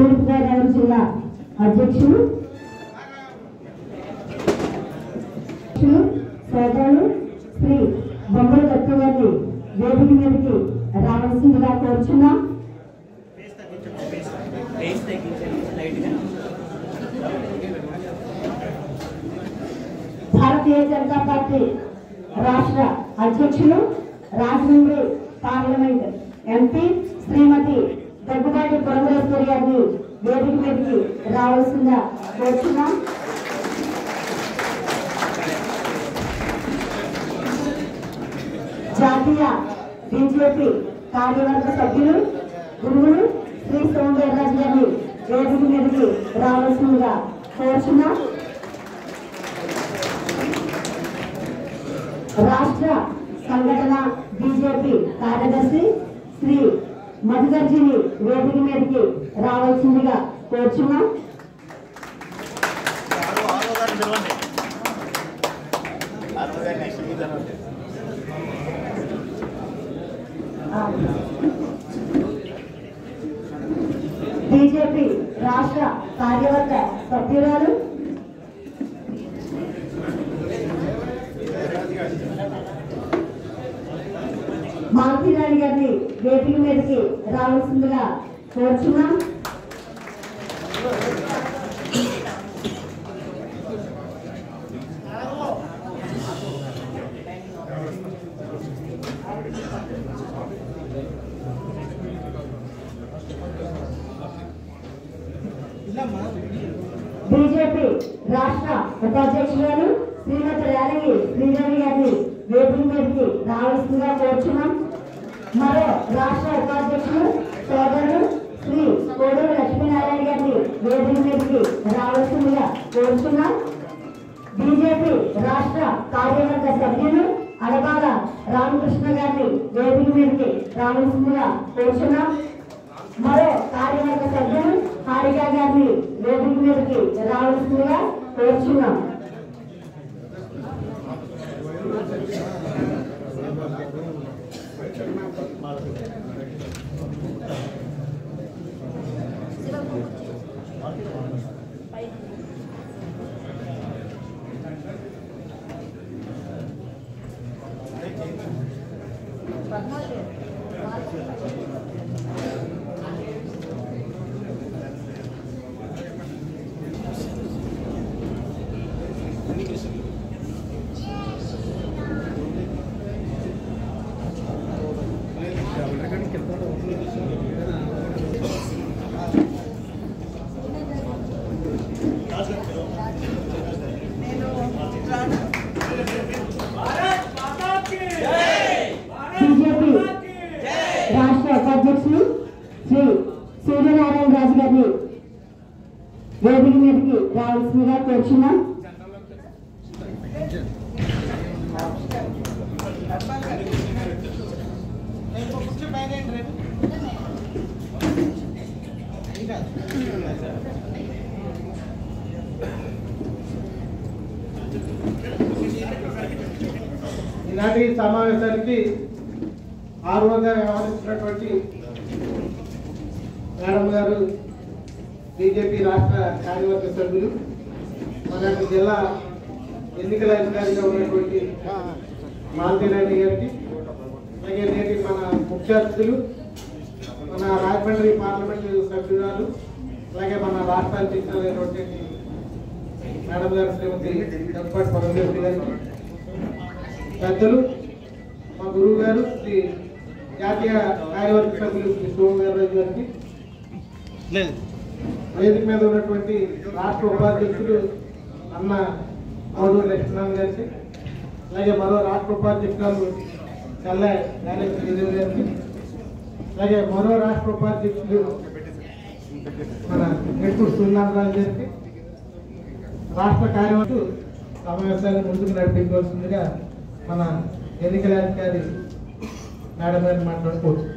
తూర్పుగోదావరి జిల్లా అధ్యక్షులు సోదరులు శ్రీ బొమ్మల దత్త గారిని వేదిక మీదకి రావాల్సిందిగా కోరుచున్నాం. భారతీయ జనతా పార్టీ రాష్ట్ర అధ్యక్షులు రాజమండ్రి పార్లమెంట్ ఎంపీ శ్రీమతి దగ్గుబాటి పురంధరేశ్వరి గారిని వేదిక మీదకి రావాల్సిందిగా కోరుచున్నాం. జాతీయ బీజేపీ కార్యవర్గ సభ్యులు గురువులు శ్రీ సోమవీర్రాజు గారిని వేదిక మీదకి రావాల్సిందిగా కోరుచున్నాం. రాష్ట్ర సంఘటన బీజేపీ కార్యదర్శి శ్రీ మధుగర్జిని వేదిక మీదకి రావాల్సిందిగా కోరుచున్నాం. బీజేపీ రాష్ట్ర కార్యవర్గ సభ్యురాలు మాలతీరాణి గారిని వేదిక మీదకి రావాల్సిందిగా కోరుచున్నాం. బీజేపీ రాష్ట్ర ఉపాధ్యక్షురాలు శ్రీమతి రేలంగి శ్రీదేవి గారిని వేదిక మీదకి రావాల్సిందిగా కోరుచున్నాం. మరో రాష్ట్ర ఉపాధ్యక్షులు సోదరులు శ్రీ కోడూరు లక్ష్మీనారాయణ గారిని వేదిక మీదకి రావాల్సిందిగా కోరుచున్నాం. బీజేపీ రాష్ట్ర కార్యవర్గ సభ్యులు అడబాల రామకృష్ణ గారిని వేదిక మీదకి రావాల్సిందిగా కోరుచున్నాం. మరో కార్యవర్గ సభ్యులు హారిక గారిని వేదిక మీదకి రావాల్సిందిగా కోరుచున్నాం. రాష్ట్ర ఉపాధ్యక్షులు శ్రీ సూర్యనారాయణ రాజు గారిని వేదిక మీదకి రావాల్సిందిగా కోరుచున్నాం. ఈనాటి సమావేశానికి ఆర్వోగా వ్యవహరిస్తున్నటువంటి మేడం గారు, బీజేపీ రాష్ట్ర కార్యవర్గ సభ్యులు, మన జిల్లా ఎన్నికల అధికారిగా ఉన్నటువంటి మాలతీరాణి గారికి, అలాగే నేటి మన ముఖ్య అతిథులు, మన రాజమండ్రి పార్లమెంటు సభ్యురాలు, అలాగే మన రాష్ట్ర అధ్యక్షులైనటువంటి మేడం గారు శ్రీమతి దగ్గుబాటి పురంధరేశ్వరి గారికి, పెద్దలు మా గురువు గారు శ్రీ జాతీయ కార్యవర్గ సభ్యులు శ్రీ సోమవీర్రాజు గారికి, వేదిక మీద ఉన్నటువంటి రాష్ట్ర ఉపాధ్యక్షులు అన్న కోడూరు లక్ష్మీనారాయణ గారికి, అలాగే మరో రాష్ట్ర ఉపాధ్యక్షురాలు చల్ల రేలంగి శ్రీదేవి గారికి, అలాగే మరో రాష్ట్ర ఉపాధ్యక్షులు మన నెట్టూరు సూర్యనారాయణ గారికి, రాష్ట్ర కార్యవర్గ సమావేశాన్ని ముందుకు నడిపించవలసిందిగా మన ఎన్నికల అధికారి మేడం గారిని మాట్లాడుకోవచ్చు.